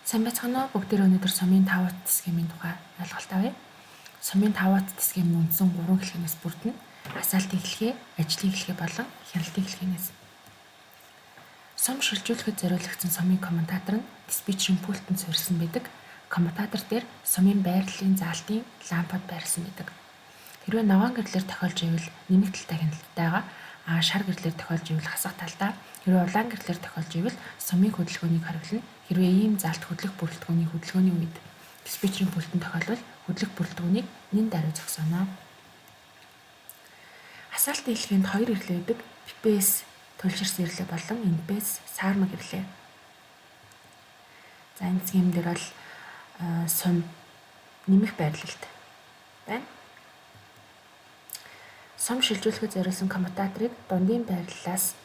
Сайн байцгаана уу? Бүгдээрээ өнөөдөр сумын 5 утас схемийн тухай ойлголт авъя. Сумын 5 утас схем нь үндсэн 3 хэлхээс бүрдэнэ. Асаалтын хэлхээ, ажлын хэлхээ болон хяналтын хэлхээс. Сум шилжүүлэхэд зориулагдсан сумын коммутатор нь диспетчерийн пультэнд суурилсан байдаг. Коммутатор дээр сумын байрлалын заалтын лампад байрласан байдаг. Хэрвээ ногоон гэрлэр тохиолж ивэл нэмэх талтай хяналтайгаа, шар гэрлэр тохиолж ивэл хасах талдаа, хэрвээ улаан гэрлэр тохиолж ивэл сумын хөдөлгөөнийг хориглоно. Хэрвээ ийм заалт хөдлөх бүрэлдэхүүний үед диспетчерийн пультэнд тохиолбол хөдлөх бүрэлдэхүүнийг нэн даруй зогсооно. Асаалтын хэлхээнд 2 ирлээ байдаг. PPS түлширсэн ирлээ болон NPS саармаг ирлээ. За энэ схем дээр бол сум нэмэх байрлалд байна. Сум шилжүүлэхэд зориулсан коммутаторыг дундын байрлалаас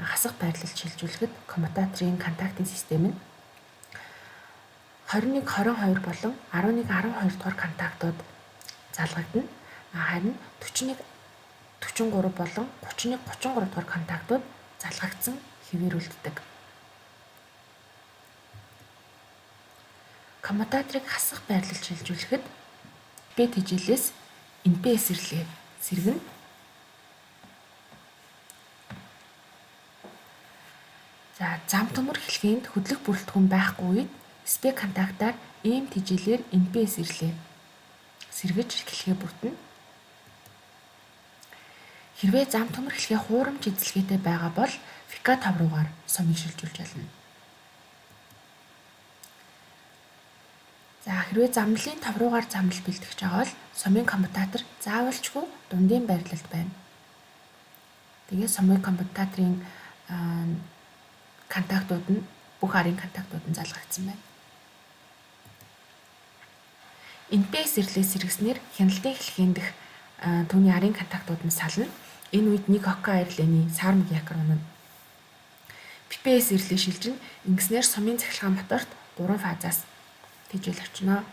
хасах байрлалд шилжүүлэхэд коммутаторын контактын систем нь 21-22 болон 11-12 дугаар контактууд залгагдана. Харин 41-43 болон 31-33 дугаар контактууд залгагдсан хэвээр үлддэг. Коммутаторыг хасах байрлалд шилжүүлэхэд P тэжээлээс NPS ирлээ сэргэнэ. За зам төмөр хэлхээнд хөдлөх бүрэлдэхүүн байхгүй үед SP контактаар ийм тэжээлээр NPS ирлээ сэргэж хэлхээ бүрдэнэ. Хэрвээ зам төмөр хэлхээ хуурамч эзэлгээтэй байгаа бол FICA 5 руугаар сумыг шилжүүлж болно. За хэрвээ замналын 5 руугаар замнал бэлтгэж байгаа бол сумын коммутатор заавалчгүй дундын байрлалд байна. Тэгээд сумын коммутаторын контактууд нь бүх арын контактууд нь залгагдсан байна. NPS ирлээ сэргэснээр хяналтын хэлхээнд дэх түүний арын контактууд нь сална. Энэ үед нэг ОК ирлээний саармаг якор унана. PPS ирлээ шилжин. Ингэснээр сумын цахилгаан моторт 3 фазаас тэжээл очно.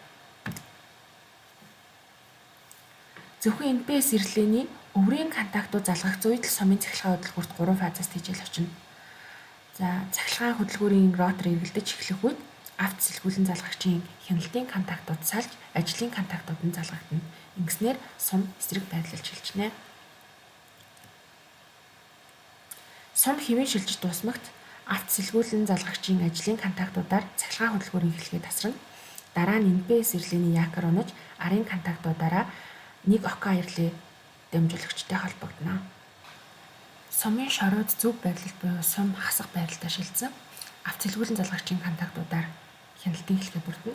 Зөвхөн NPS ирлээний өврийн контактууд залгагдсан үед л сумын цахилгаан хөдөлгөөрт 3 фазаас тэжээл очно. За цахилгаан хөдөлгөөрийн ротор эргэлдэж эхлэх үед авто сэлгүүлэн залгагчийн хяналтын контактууд салж ажлын контактууд нь залгагдана. Ингэснээр сум эсрэг байрлалд шилжинэ. Сум хэвэн шилжиж дуусмагт авто сэлгүүлэн залгагчийн ажлын контактуудаар цахилгаан хөдөлгөөрийн хэлхээ тасрна. Дараа нь NPS ирлээний якор унаж арын контактуудаараа нэг ОК ирлээ дамжуулагчтай холбогдно. Сумын шорууд зөв байрлалд буюу сум хасах байрлалдаа шилжсэн. Авто сэлгүүлэн залгагчийн контактуудаар хяналтын хэлхээ бүрдэнэ.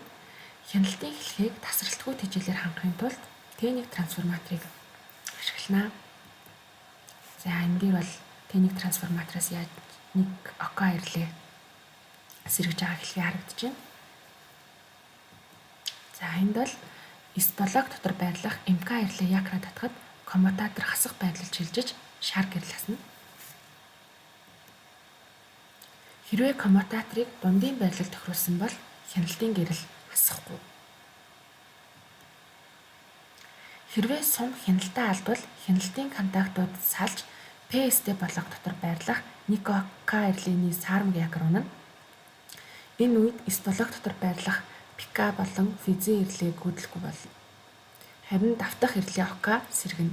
Хяналтын хэлхээг тасралтгүй тэжээлээр хангахын тулд T1 трансформаторыг ашиглана. За энэ дээр бол T1 трансформатороос яаж нэг ОК ирлээ сэргэж байгаа хэлхий харагдаж байна. За энд бол S блок дотор байрлах MK ирлээ якра татахад коммутатор хасах байрлалд шилжиж шар гэрлэснэ. Хэрвээ коммутаторыг дундын байрлалд тохируулсан бол хяналтын гэрэл хасахгүй. Хэрвээ сум хяналтаа алдвал хяналтын контактууд салж PSD блок дотор байрлах нэг ОК ирлээний саармаг якор унана. Энэ үед S блок дотор байрлах PK болон физэ ирлээ гүйдлэхгүй болно. Харин давтах ирлээ ОК сэргэнэ.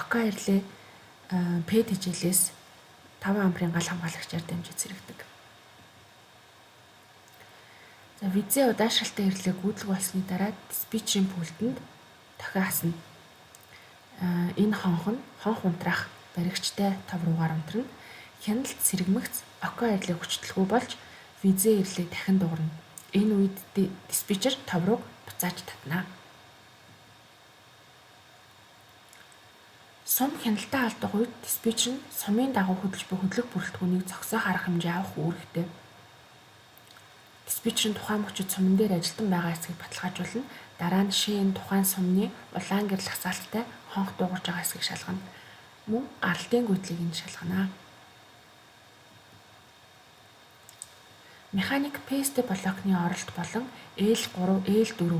ОК ирлээ P тэжээлээс 5 амперын гал хамгаалагчаар дамжиж сэргдэг. За визээ удаашралтай ирлээ гүйдлэг болсны дараа диспетчерийн пультэнд дохио хасна. Энэ хонх унтраах баригчтай тав руугаар унтрна. Хяналт сэргэмэгц ОК ирлээ хүчтэлгүй болж визээ ирлээ дахин дуурна. Энэ үед диспетчер тав рууг буцааж татна. Сум хяналтаа алдах үед диспетчер нь сумын дагуу хөдөлж буй хөдлөх бүрэлдэхүүнийг зогсоох арга хэмжээ авах үүрэгтэй. Диспетчерийн тухайн мөчид суман дээр ажилтан байгаа эсэхийг баталгаажуулна. Дараа нь шин тухайн сумны улаан гэрэл хасаалттай хонх дуугарч байгаа эсэхийг шалгана. Мөн гаралтын гүйтлийг нь шалгана. Механик PSD блокны оролт болон L3, L4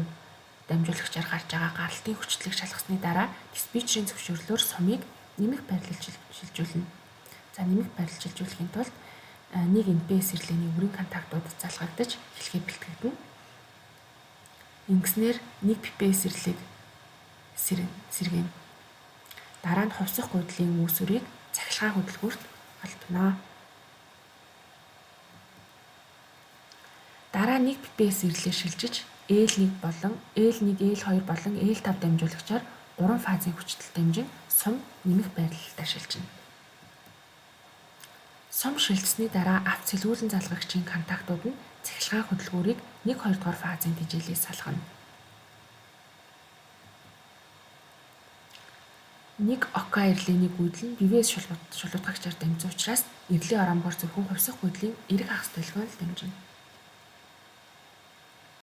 дамжуулагчаар гарч байгаа гаралтын хүчлийг шалгасны дараа диспетчерийн зөвшөөрлөөр сумыг нэмэх байрлалд шилжүүлнэ. За нэмэх байрлалд шилжүүлэхийн тулд нэг NPS ирлээний өрийн контактууд залгагдаж эхлэхэд бэлтгэгдэнэ. Ингэснээр нэг PPS ирлийг сэргээнэ. Дараа нь хувьсах гуйдлын үүсвэрийг цахилгаан хөдөлгүүрт алдна. Дараа нэг PPS ирлээ шилжиж L1 болон L1, L2 болон L5 дамжуулагчаар 3 фазын хүчтэй дамжин сум нэмэх байрлалтай шилжинэ. Сум шилжсэний дараа авт сэлгүүлэн залгагчийн контактууд нь цахилгаан хөдөлгүүрийг 1-2 дугаар фазын тэжээлээс салгана. Нэг ОК ирлийн гүйдэл нь бивээс шулуутгагчаар дамжсан учраас ирлийн оромгоор зөвхөн хувьсах гүйдлийн эрэг хагас толгойн л дамжина.